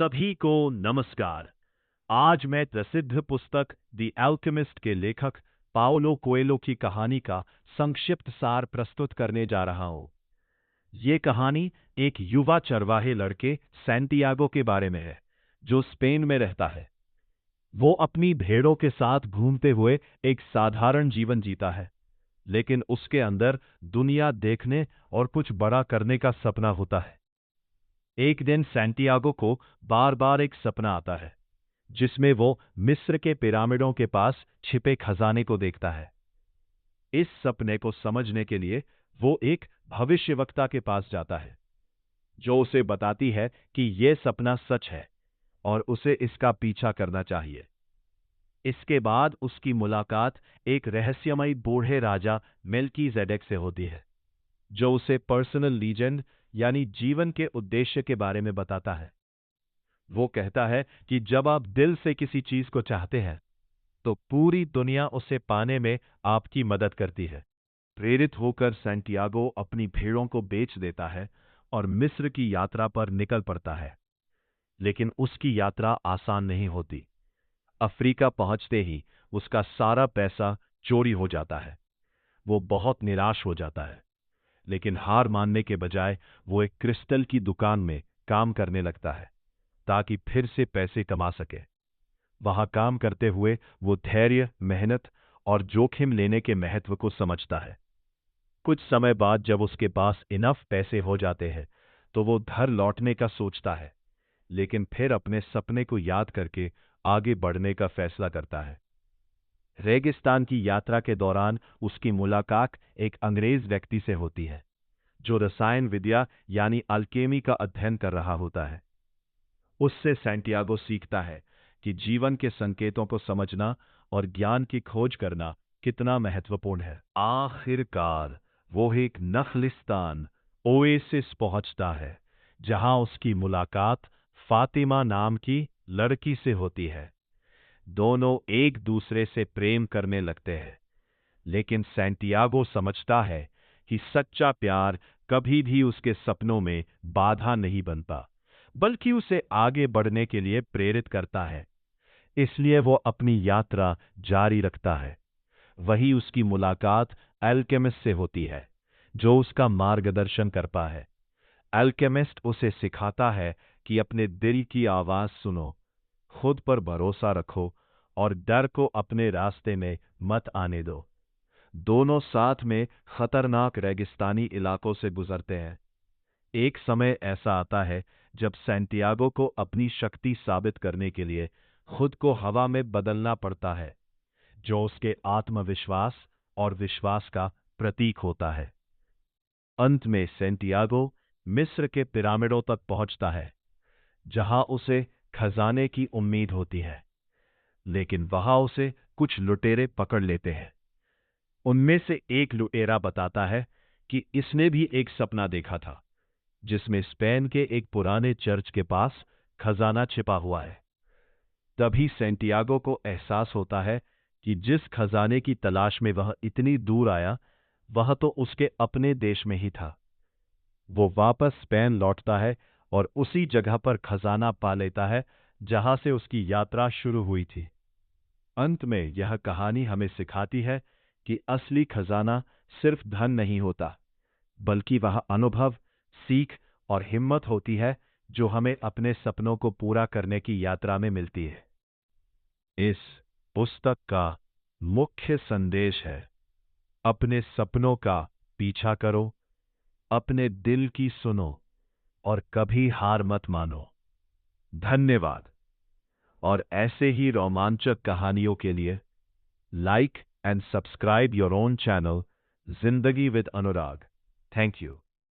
सभी को नमस्कार। आज मैं प्रसिद्ध पुस्तक द एल्केमिस्ट के लेखक पाओलो कोएल्हो की कहानी का संक्षिप्त सार प्रस्तुत करने जा रहा हूं। ये कहानी एक युवा चरवाहे लड़के सैंटियागो के बारे में है, जो स्पेन में रहता है। वो अपनी भेड़ों के साथ घूमते हुए एक साधारण जीवन जीता है, लेकिन उसके अंदर दुनिया देखने और कुछ बड़ा करने का सपना होता है। एक दिन सैंटियागो को बार बार एक सपना आता है, जिसमें वो मिस्र के पिरामिडों के पास छिपे खजाने को देखता है। इस सपने को समझने के लिए वो एक भविष्यवक्ता के पास जाता है, जो उसे बताती है कि यह सपना सच है और उसे इसका पीछा करना चाहिए। इसके बाद उसकी मुलाकात एक रहस्यमयी बूढ़े राजा मेल्कीजेडेक से होती है, जो उसे पर्सनल लीजेंड यानी जीवन के उद्देश्य के बारे में बताता है। वो कहता है कि जब आप दिल से किसी चीज को चाहते हैं, तो पूरी दुनिया उसे पाने में आपकी मदद करती है। प्रेरित होकर सैंटियागो अपनी भेड़ों को बेच देता है और मिस्र की यात्रा पर निकल पड़ता है। लेकिन उसकी यात्रा आसान नहीं होती। अफ्रीका पहुंचते ही उसका सारा पैसा चोरी हो जाता है। वो बहुत निराश हो जाता है, लेकिन हार मानने के बजाय वो एक क्रिस्टल की दुकान में काम करने लगता है, ताकि फिर से पैसे कमा सके। वहां काम करते हुए वो धैर्य, मेहनत और जोखिम लेने के महत्व को समझता है। कुछ समय बाद जब उसके पास इनफ पैसे हो जाते हैं, तो वो घर लौटने का सोचता है, लेकिन फिर अपने सपने को याद करके आगे बढ़ने का फैसला करता है। रेगिस्तान की यात्रा के दौरान उसकी मुलाकात एक अंग्रेज व्यक्ति से होती है, जो रसायन विद्या यानी अल्केमी का अध्ययन कर रहा होता है। उससे सैंटियागो सीखता है कि जीवन के संकेतों को समझना और ज्ञान की खोज करना कितना महत्वपूर्ण है। आखिरकार वो एक नखलिस्तान ओएसिस पहुंचता है, जहां उसकी मुलाकात फातिमा नाम की लड़की से होती है। दोनों एक दूसरे से प्रेम करने लगते हैं, लेकिन सैंटियागो समझता है कि सच्चा प्यार कभी भी उसके सपनों में बाधा नहीं बनता, बल्कि उसे आगे बढ़ने के लिए प्रेरित करता है। इसलिए वो अपनी यात्रा जारी रखता है। वही उसकी मुलाकात अल्केमिस्ट से होती है, जो उसका मार्गदर्शन करता है। अल्केमिस्ट उसे सिखाता है कि अपने दिल की आवाज सुनो, खुद पर भरोसा रखो और डर को अपने रास्ते में मत आने दो। दोनों साथ में खतरनाक रेगिस्तानी इलाकों से गुजरते हैं। एक समय ऐसा आता है जब सैंटियागो को अपनी शक्ति साबित करने के लिए खुद को हवा में बदलना पड़ता है, जो उसके आत्मविश्वास और विश्वास का प्रतीक होता है। अंत में सैंटियागो मिस्र के पिरामिडों तक पहुंचता है, जहां उसे खजाने की उम्मीद होती है, लेकिन वहां उसे कुछ लुटेरे पकड़ लेते हैं। उनमें से एक लुटेरा बताता है कि इसने भी एक सपना देखा था, जिसमें स्पेन के एक पुराने चर्च के पास खजाना छिपा हुआ है। तभी सैंटियागो को एहसास होता है कि जिस खजाने की तलाश में वह इतनी दूर आया, वह तो उसके अपने देश में ही था। वो वापस स्पेन लौटता है और उसी जगह पर खजाना पा लेता है, जहां से उसकी यात्रा शुरू हुई थी। अंत में यह कहानी हमें सिखाती है कि असली खजाना सिर्फ धन नहीं होता, बल्कि वह अनुभव, सीख और हिम्मत होती है, जो हमें अपने सपनों को पूरा करने की यात्रा में मिलती है। इस पुस्तक का मुख्य संदेश है, अपने सपनों का पीछा करो, अपने दिल की सुनो और कभी हार मत मानो। धन्यवाद। और ऐसे ही रोमांचक कहानियों के लिए like and subscribe your own channel जिंदगी विद अनुराग। Thank you.